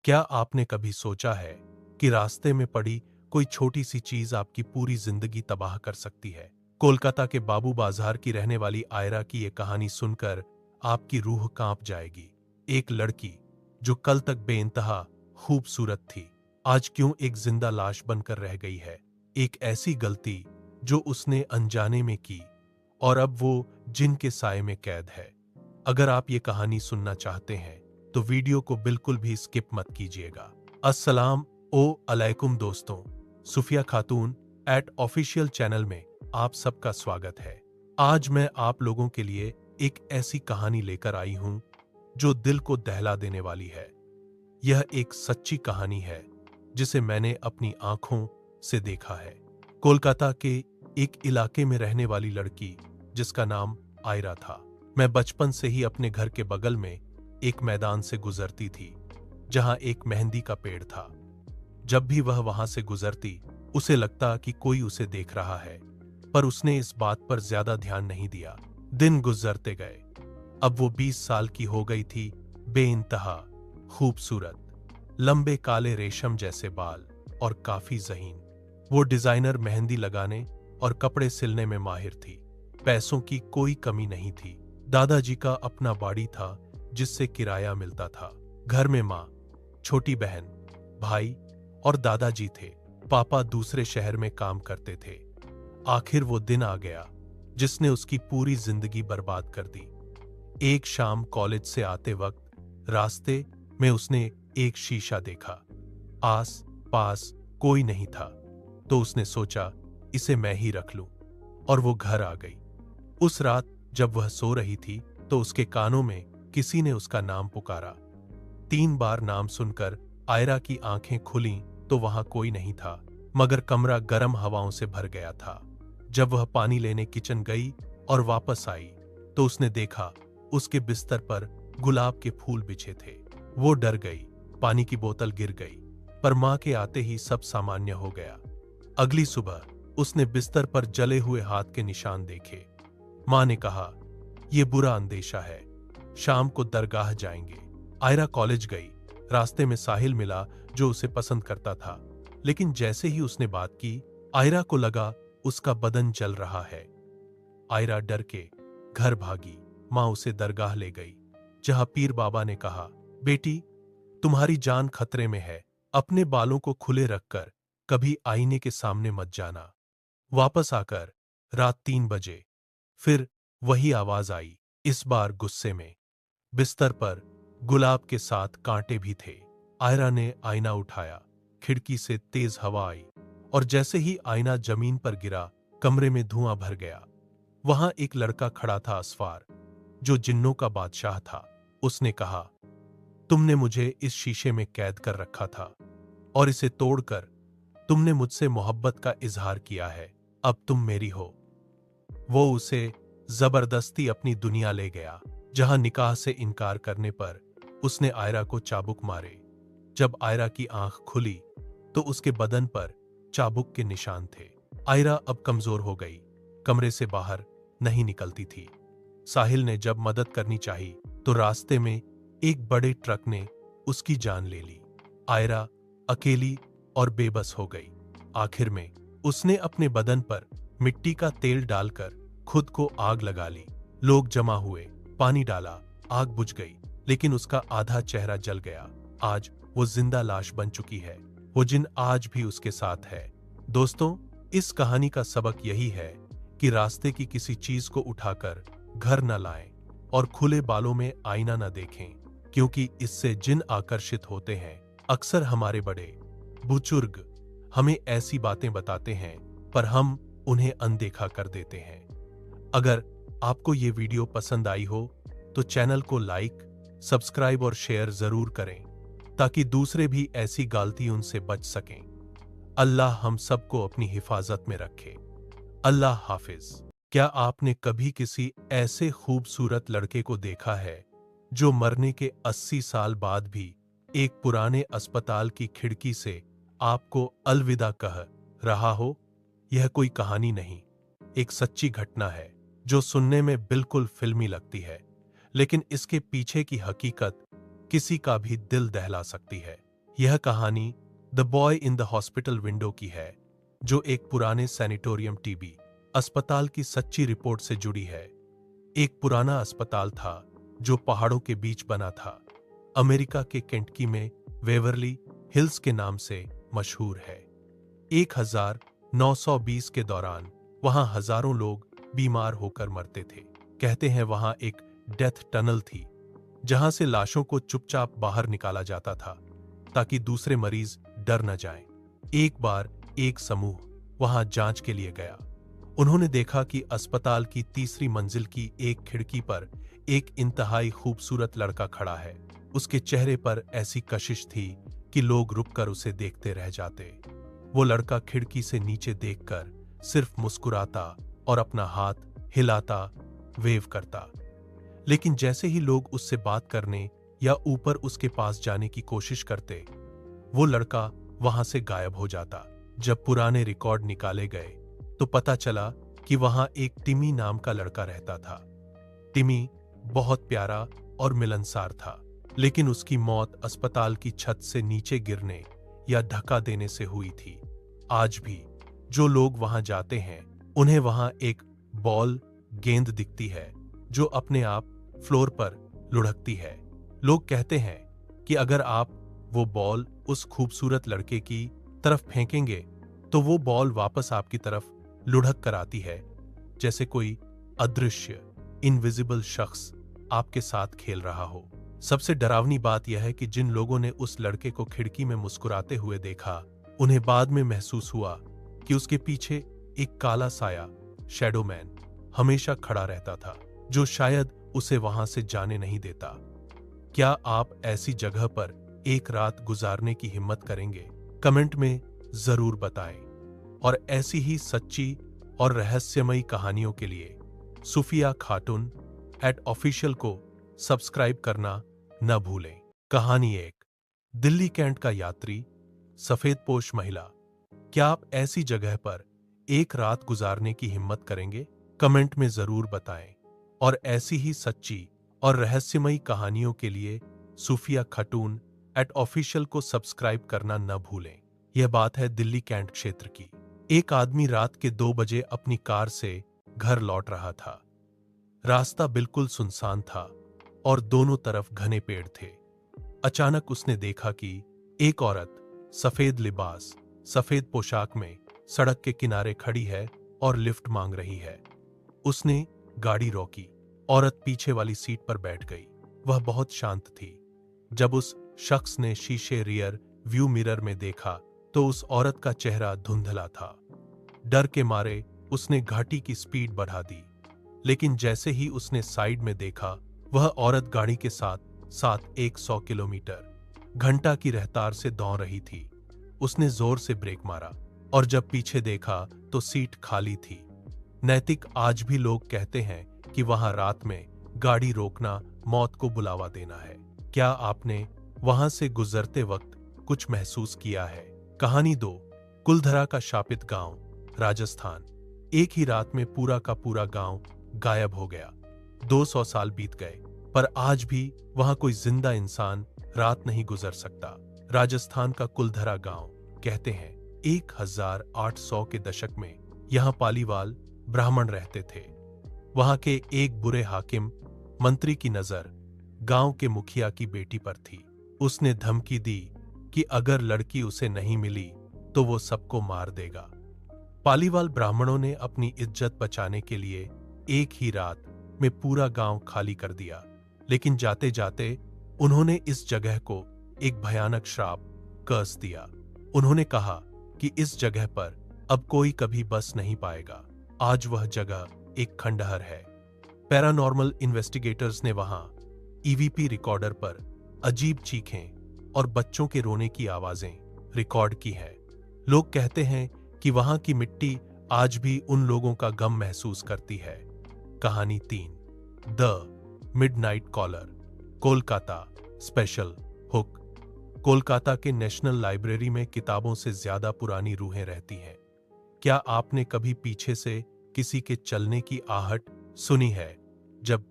क्या आपने कभी सोचा है कि रास्ते में पड़ी कोई छोटी सी चीज आपकी पूरी जिंदगी तबाह कर सकती है? कोलकाता के बाबू बाजार की रहने वाली आयरा की यह कहानी सुनकर आपकी रूह कांप जाएगी। एक लड़की जो कल तक बेइंतहा खूबसूरत थी, आज क्यों एक जिंदा लाश बनकर रह गई है? एक ऐसी गलती जो उसने अनजाने में की और अब वो जिन के साए में कैद है। अगर आप ये कहानी सुनना चाहते हैं तो वीडियो को बिल्कुल भी स्किप मत कीजिएगा। अस्सलाम अलैकुम दोस्तों, सुफिया खातून एट ऑफिशियल चैनल में आप सबका स्वागत है। आज मैं आप लोगों के लिए एक ऐसी कहानी लेकर आई हूं जो दिल को दहला देने वाली है। यह एक सच्ची कहानी है जिसे मैंने अपनी आंखों से देखा है। कोलकाता के एक इलाके में रहने वाली लड़की जिसका नाम आयरा था। मैं बचपन से ही अपने घर के बगल में एक मैदान से गुजरती थी जहां एक मेहंदी का पेड़ था। जब भी वह वहां से गुजरती उसे लगता कि कोई उसे देख रहा है, पर उसने इस बात पर ज्यादा ध्यान नहीं दिया। दिन गुजरते गए। अब वो 20 साल की हो गई थी, बेइंतहा खूबसूरत, लंबे काले रेशम जैसे बाल और काफी ज़हीन। वो डिजाइनर मेहंदी लगाने और कपड़े सिलने में माहिर थी। पैसों की कोई कमी नहीं थी। दादाजी का अपना बाड़ी था जिससे किराया मिलता था। घर में माँ, छोटी बहन, भाई और दादाजी थे। पापा दूसरे शहर में काम करते थे। आखिर वो दिन आ गया जिसने उसकी पूरी जिंदगी बर्बाद कर दी। एक शाम कॉलेज से आते वक्त रास्ते में उसने एक शीशा देखा। आस पास कोई नहीं था तो उसने सोचा इसे मैं ही रख लूं, और वो घर आ गई। उस रात जब वह सो रही थी तो उसके कानों में किसी ने उसका नाम पुकारा। 3 बार नाम सुनकर आयरा की आंखें खुलीं तो वहां कोई नहीं था, मगर कमरा गर्म हवाओं से भर गया था। जब वह पानी लेने किचन गई और वापस आई तो उसने देखा उसके बिस्तर पर गुलाब के फूल बिछे थे। वो डर गई, पानी की बोतल गिर गई, पर मां के आते ही सब सामान्य हो गया। अगली सुबह उसने बिस्तर पर जले हुए हाथ के निशान देखे। मां ने कहा, यह बुरा अंदेशा है, शाम को दरगाह जाएंगे। आयरा कॉलेज गई। रास्ते में साहिल मिला जो उसे पसंद करता था, लेकिन जैसे ही उसने बात की आयरा को लगा उसका बदन जल रहा है। आयरा डर के घर भागी। मां उसे दरगाह ले गई जहां पीर बाबा ने कहा, बेटी, तुम्हारी जान खतरे में है, अपने बालों को खुले रखकर कभी आईने के सामने मत जाना। वापस आकर रात 3 बजे फिर वही आवाज आई, इस बार गुस्से में। बिस्तर पर गुलाब के साथ कांटे भी थे। आयरा ने आईना उठाया। खिड़की से तेज हवा आई और जैसे ही आईना जमीन पर गिरा कमरे में धुआं भर गया। वहां एक लड़का खड़ा था, असफार, जो जिन्नों का बादशाह था। उसने कहा, तुमने मुझे इस शीशे में कैद कर रखा था और इसे तोड़कर तुमने मुझसे मोहब्बत का इजहार किया है। अब तुम मेरी हो। वो उसे जबरदस्ती अपनी दुनिया ले गया, जहां निकाह से इनकार करने पर उसने आयरा को चाबुक मारे। जब आयरा की आंख खुली तो उसके बदन पर चाबुक के निशान थे। आयरा अब कमजोर हो गई, कमरे से बाहर नहीं निकलती थी। साहिल ने जब मदद करनी चाही तो रास्ते में एक बड़े ट्रक ने उसकी जान ले ली। आयरा अकेली और बेबस हो गई। आखिर में उसने अपने बदन पर मिट्टी का तेल डालकर खुद को आग लगा ली। लोग जमा हुए, पानी डाला, आग बुझ गई, लेकिन उसका आधा चेहरा जल गया। आज वो जिंदा लाश बन चुकी है। वो जिन आज भी उसके साथ है। दोस्तों, इस कहानी का सबक यही है कि रास्ते की किसी चीज को उठाकर घर न लाएं और खुले बालों में आईना न देखें, क्योंकि इससे जिन आकर्षित होते हैं। अक्सर हमारे बड़े बुजुर्ग हमें ऐसी बातें बताते हैं, पर हम उन्हें अनदेखा कर देते हैं। अगर आपको ये वीडियो पसंद आई हो तो चैनल को लाइक, सब्सक्राइब और शेयर जरूर करें ताकि दूसरे भी ऐसी गलतियों से बच सकें। अल्लाह हम सबको अपनी हिफाजत में रखे। अल्लाह हाफिज। क्या आपने कभी किसी ऐसे खूबसूरत लड़के को देखा है जो मरने के 80 साल बाद भी एक पुराने अस्पताल की खिड़की से आपको अलविदा कह रहा हो? यह कोई कहानी नहीं, एक सच्ची घटना है जो सुनने में बिल्कुल फिल्मी लगती है, लेकिन इसके पीछे की हकीकत किसी का भी दिल दहला सकती है। यह कहानी the boy in the hospital window की है, जो एक पुराने सैनिटोरियम टीबी अस्पताल की सच्ची रिपोर्ट से जुड़ी है। एक पुराना अस्पताल था जो पहाड़ों के बीच बना था। अमेरिका के केंटकी में वेवरली हिल्स के नाम से मशहूर है। 1920 के दौरान वहां हजारों लोग बीमार होकर मरते थे। कहते हैं वहां एक डेथ टनल थी, जहां से लाशों को चुपचाप बाहर निकाला जाता था ताकि दूसरे मरीज डर न जाएं। एक बार एक समूह वहां जांच के लिए गया। उन्होंने देखा कि अस्पताल की तीसरी मंजिल की एक खिड़की पर एक इंतहाई खूबसूरत लड़का खड़ा है। उसके चेहरे पर ऐसी कशिश थी कि लोग रुककर उसे देखते रह जाते। वो लड़का खिड़की से नीचे देखकर सिर्फ मुस्कुराता और अपना हाथ हिलाता, वेव करता। लेकिन जैसे ही लोग उससे बात करने या ऊपर उसके पास जाने की कोशिश करते, वो लड़का वहां से गायब हो जाता। जब पुराने रिकॉर्ड निकाले गए तो पता चला कि वहां एक टिमी नाम का लड़का रहता था। टिमी बहुत प्यारा और मिलनसार था, लेकिन उसकी मौत अस्पताल की छत से नीचे गिरने या धक्का देने से हुई थी। आज भी जो लोग वहां जाते हैं, उन्हें वहां एक बॉल गेंद दिखती है जो अपने आप फ्लोर पर लुढ़कती है। लोग कहते हैं कि अगर आप वो बॉल उस खूबसूरत लड़के की तरफ फेंकेंगे तो वो बॉल वापस आपकी तरफ लुढ़क कर आती है, जैसे कोई अदृश्य इनविजिबल शख्स आपके साथ खेल रहा हो। सबसे डरावनी बात यह है कि जिन लोगों ने उस लड़के को खिड़की में मुस्कुराते हुए देखा, उन्हें बाद में महसूस हुआ कि उसके पीछे एक काला साया, शैडोमैन, हमेशा खड़ा रहता था, जो शायद उसे वहां से जाने नहीं देता। क्या आप ऐसी जगह पर एक रात गुजारने की हिम्मत करेंगे? कमेंट में जरूर बताएं। और ऐसी ही सच्ची और रहस्यमयी कहानियों के लिए सुफिया खातून @ऑफिशियल को सब्सक्राइब करना न भूलें। कहानी 1, दिल्ली कैंट का यात्री, सफेदपोश महिला। क्या आप ऐसी जगह पर एक रात गुजारने की हिम्मत करेंगे? कमेंट में जरूर बताएं। और ऐसी ही सच्ची और रहस्यमयी कहानियों के लिए सुफिया खातून @ऑफिशियल को सब्सक्राइब करना न भूलें। यह बात है दिल्ली कैंट क्षेत्र की। एक आदमी रात के 2 बजे अपनी कार से घर लौट रहा था। रास्ता बिल्कुल सुनसान था और दोनों तरफ घने पेड़ थे। अचानक उसने देखा कि एक औरत सफेद लिबास, सफेद पोशाक में सड़क के किनारे खड़ी है और लिफ्ट मांग रही है। उसने गाड़ी रोकी। औरत पीछे वाली सीट पर बैठ गई। वह बहुत शांत थी। जब उस शख्स ने शीशे रियर व्यू मिरर में देखा तो उस औरत का चेहरा धुंधला था। डर के मारे उसने घाटी की स्पीड बढ़ा दी, लेकिन जैसे ही उसने साइड में देखा, वह औरत गाड़ी के साथ साथ 100 किलोमीटर घंटा की रफ्तार से दौड़ रही थी। उसने जोर से ब्रेक मारा और जब पीछे देखा तो सीट खाली थी। नैतिक आज भी लोग कहते हैं कि वहां रात में गाड़ी रोकना मौत को बुलावा देना है। क्या आपने वहां से गुजरते वक्त कुछ महसूस किया है? कहानी 2, कुलधरा का शापित गांव, राजस्थान। एक ही रात में पूरा का पूरा गांव गायब हो गया। 200 साल बीत गए, पर आज भी वहां कोई जिंदा इंसान रात नहीं गुजर सकता। राजस्थान का कुलधरा गांव। कहते हैं 1800 के दशक में यहां पालीवाल ब्राह्मण रहते थे। वहां के एक बुरे हाकिम मंत्री की नजर गांव के मुखिया की बेटी पर थी। उसने धमकी दी कि अगर लड़की उसे नहीं मिली तो वो सबको मार देगा। पालीवाल ब्राह्मणों ने अपनी इज्जत बचाने के लिए एक ही रात में पूरा गांव खाली कर दिया, लेकिन जाते जाते उन्होंने इस जगह को एक भयानक श्राप, कर्स दिया। उन्होंने कहा कि इस जगह पर अब कोई कभी बस नहीं पाएगा। आज वह जगह एक खंडहर है। पैरानॉर्मल इन्वेस्टिगेटर्स ने वहां ईवीपी रिकॉर्डर पर अजीब चीखें और बच्चों के रोने की आवाजें रिकॉर्ड की है। लोग कहते हैं कि वहां की मिट्टी आज भी उन लोगों का गम महसूस करती है। कहानी 3, the midnight caller, Kolkata special hook. Kolkata के नेशनल लाइब्रेरी में किताबों से ज्यादा पुरानी रूहें रहती हैं। क्या आपने कभी पीछे से किसी के चलने की आहट सुनी है जब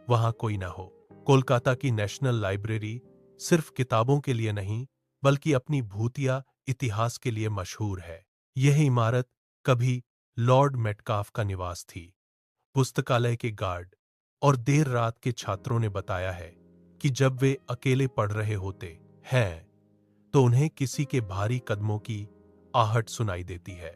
वहां कोई ना हो? कोलकाता की नेशनल लाइब्रेरी सिर्फ किताबों के लिए नहीं, बल्कि अपनी भूतिया इतिहास के लिए मशहूर है। यह इमारत कभी लॉर्ड मेटकाफ का निवास थी। पुस्तकालय के गार्ड और देर रात के छात्रों ने बताया है कि जब वे अकेले पढ़ रहे होते हैं तो उन्हें किसी के भारी कदमों की आहट सुनाई देती है।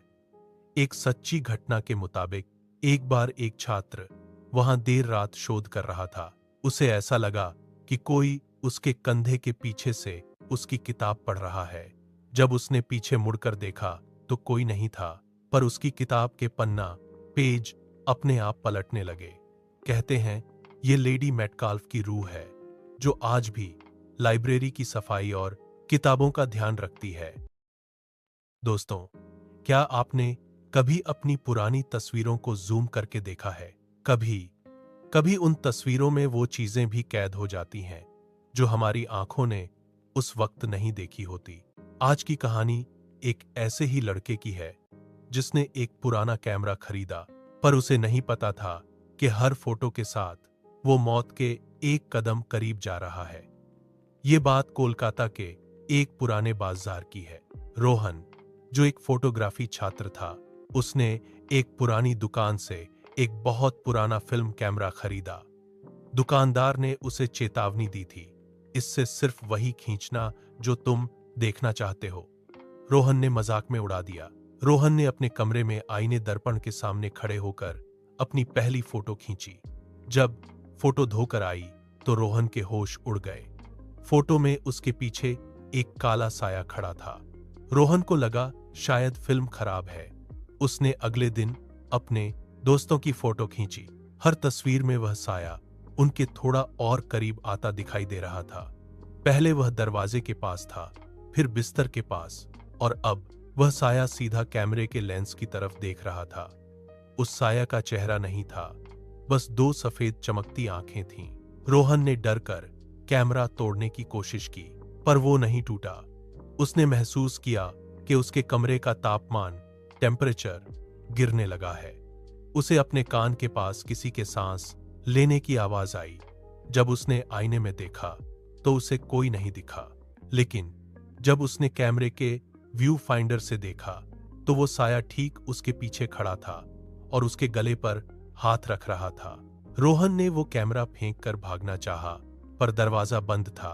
एक सच्ची घटना के मुताबिक एक बार एक छात्र वहां देर रात शोध कर रहा था। उसे ऐसा लगा कि कोई उसके कंधे के पीछे से उसकी किताब पढ़ रहा है। जब उसने पीछे मुड़कर देखा तो कोई नहीं था, पर उसकी किताब के पन्ना पेज अपने आप पलटने लगे। कहते हैं ये लेडी मेटकाल्फ की रूह है जो आज भी लाइब्रेरी की सफाई और किताबों का ध्यान रखती है। दोस्तों, क्या आपने कभी अपनी पुरानी तस्वीरों को जूम करके देखा है? कभी उन तस्वीरों में वो चीजें भी कैद हो जाती हैं जो हमारी आंखों ने उस वक्त नहीं देखी होती। आज की कहानी एक ऐसे ही लड़के की है जिसने एक पुराना कैमरा खरीदा, पर उसे नहीं पता था कि हर फोटो के साथ वो मौत के एक कदम करीब जा रहा है। ये बात कोलकाता के एक पुराने बाजार की है। रोहन, जो एक फोटोग्राफी छात्र था, उसने एक पुरानी दुकान से एक बहुत पुराना फिल्म कैमरा खरीदा। दुकानदार ने उसे चेतावनी दी थी, इससे सिर्फ वही खींचना जो तुम देखना चाहते हो। रोहन ने मजाक में उड़ा दिया। रोहन ने अपने कमरे में आईने दर्पण के सामने खड़े होकर अपनी पहली फोटो खींची। जब फोटो धोकर आई तो रोहन के होश उड़ गए। फोटो में उसके पीछे एक काला साया खड़ा था। रोहन को लगा शायद फिल्म खराब है। उसने अगले दिन अपने दोस्तों की फोटो खींची। हर तस्वीर में वह साया उनके थोड़ा और करीब आता दिखाई दे रहा था। पहले वह दरवाजे के पास था, फिर बिस्तर के पास, और अब वह साया सीधा कैमरे के लेंस की तरफ देख रहा था। उस साया का चेहरा नहीं था, बस दो सफेद चमकती आंखें थीं। रोहन ने डर कर कैमरा तोड़ने की कोशिश की, पर वो नहीं टूटा। उसने महसूस किया कि उसके कमरे का तापमान, टेम्परेचर गिरने लगा है। उसे अपने कान के पास किसी के सांस लेने की आवाज आई। जब उसने आईने में देखा तो उसे कोई नहीं दिखा, लेकिन जब उसने कैमरे के व्यू फाइंडर से देखा तो वो साया ठीक उसके पीछे खड़ा था और उसके गले पर हाथ रख रहा था। रोहन ने वो कैमरा फेंक कर भागना चाहा, पर दरवाजा बंद था।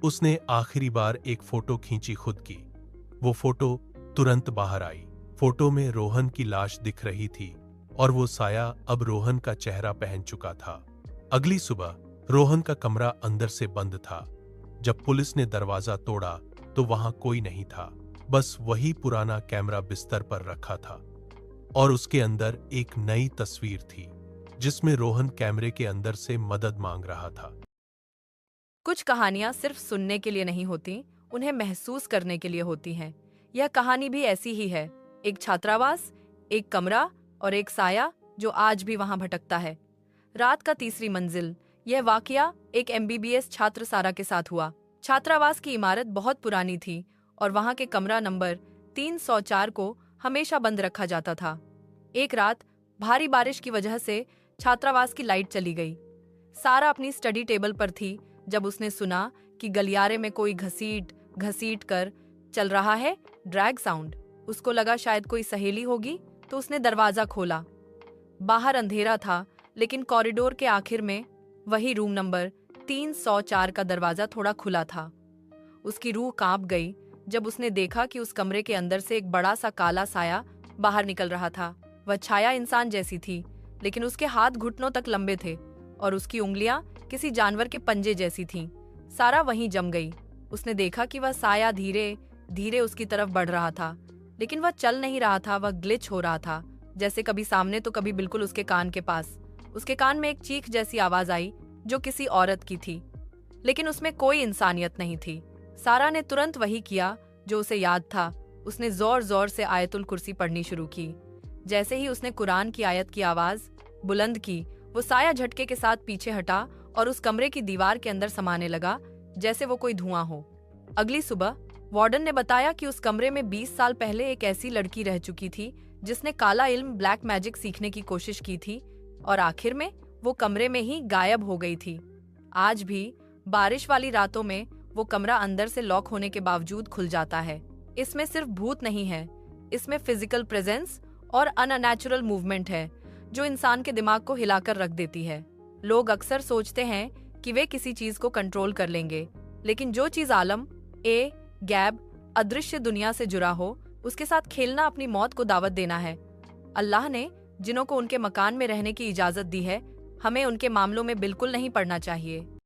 उसने आखिरी बार एक फोटो खींची खुद की। वो फोटो तुरंत बाहर आई। फोटो में रोहन की लाश दिख रही थी और वो साया अब रोहन का चेहरा पहन चुका था। अगली सुबह रोहन का कमरा अंदर से बंद था। जब पुलिस ने दरवाजा तोड़ा तो वहां कोई नहीं था, बस वही पुराना कैमरा बिस्तर पर रखा था और उसके अंदर एक नई तस्वीर थी जिसमें रोहन कैमरे के अंदर से मदद मांग रहा था। कुछ कहानियां सिर्फ सुनने के लिए नहीं होती, उन्हें महसूस करने के लिए होती हैं। यह कहानी भी ऐसी ही है। एक छात्रावास, एक कमरा और एक साया जो आज भी वहां भटकता है। रात का तीसरी मंजिल। यह वाकया एक MBBS छात्र सारा के साथ हुआ। छात्रावास की इमारत बहुत पुरानी थी और वहां के कमरा नंबर 304 को हमेशा बंद रखा जाता था। एक रात भारी बारिश की वजह से छात्रावास की लाइट चली गई। सारा अपनी स्टडी टेबल पर थी जब उसने सुना कि गलियारे में कोई घसीट घसीट कर चल रहा है, ड्रैग साउंड। उसको लगा शायद कोई सहेली होगी, तो उसने दरवाजा खोला। बाहर अंधेरा था, लेकिन कॉरिडोर के आखिर में वही रूम नंबर 304 का दरवाजा थोड़ा खुला था। उसकी रूह कांप गई जब उसने देखा कि उस कमरे के अंदर से एक बड़ा सा काला साया बाहर निकल रहा था। वह छाया इंसान जैसी थी, लेकिन उसके हाथ घुटनों तक लंबे थे और उसकी उंगलियां किसी जानवर के पंजे जैसी थीं। सारा वहीं जम गई। उसने देखा कि वह साया धीरे धीरे उसकी तरफ बढ़ रहा था, लेकिन वह चल नहीं रहा था, वह ग्लिच हो रहा था, जैसे कभी सामने तो कभी बिल्कुल उसके कान के पास। उसके कान में एक चीख जैसी आवाज आई जो किसी औरत की थी, लेकिन उसमें कोई इंसानियत नहीं थी। सारा ने तुरंत वही किया जो उसे याद था। उसने जोर जोर से आयतुल कुर्सी पढ़नी शुरू की। जैसे ही उसने कुरान की आयत की आवाज बुलंद की, वो साया झटके के साथ पीछे हटा और उस कमरे की दीवार के अंदर समाने लगा जैसे वो कोई धुआं हो। अगली सुबह वार्डन ने बताया कि उस कमरे में 20 साल पहले एक ऐसी लड़की रह चुकी थी जिसने काला इल्म, ब्लैक मैजिक सीखने की कोशिश की थी और आखिर में वो कमरे में ही गायब हो गई थी। आज भी बारिश वाली रातों में वो कमरा अंदर से लॉक होने के बावजूद खुल जाता है। इसमें सिर्फ भूत नहीं है, इसमें फिजिकल प्रेजेंस और अननेचुरल मूवमेंट है जो इंसान के दिमाग को हिलाकर रख देती है। लोग अक्सर सोचते हैं कि वे किसी चीज को कंट्रोल कर लेंगे, लेकिन जो चीज आलम गैब अदृश्य दुनिया से जुड़ा हो, उसके साथ खेलना अपनी मौत को दावत देना है। अल्लाह ने जिन्हों को उनके मकान में रहने की इजाजत दी है, हमें उनके मामलों में बिल्कुल नहीं पड़ना चाहिए।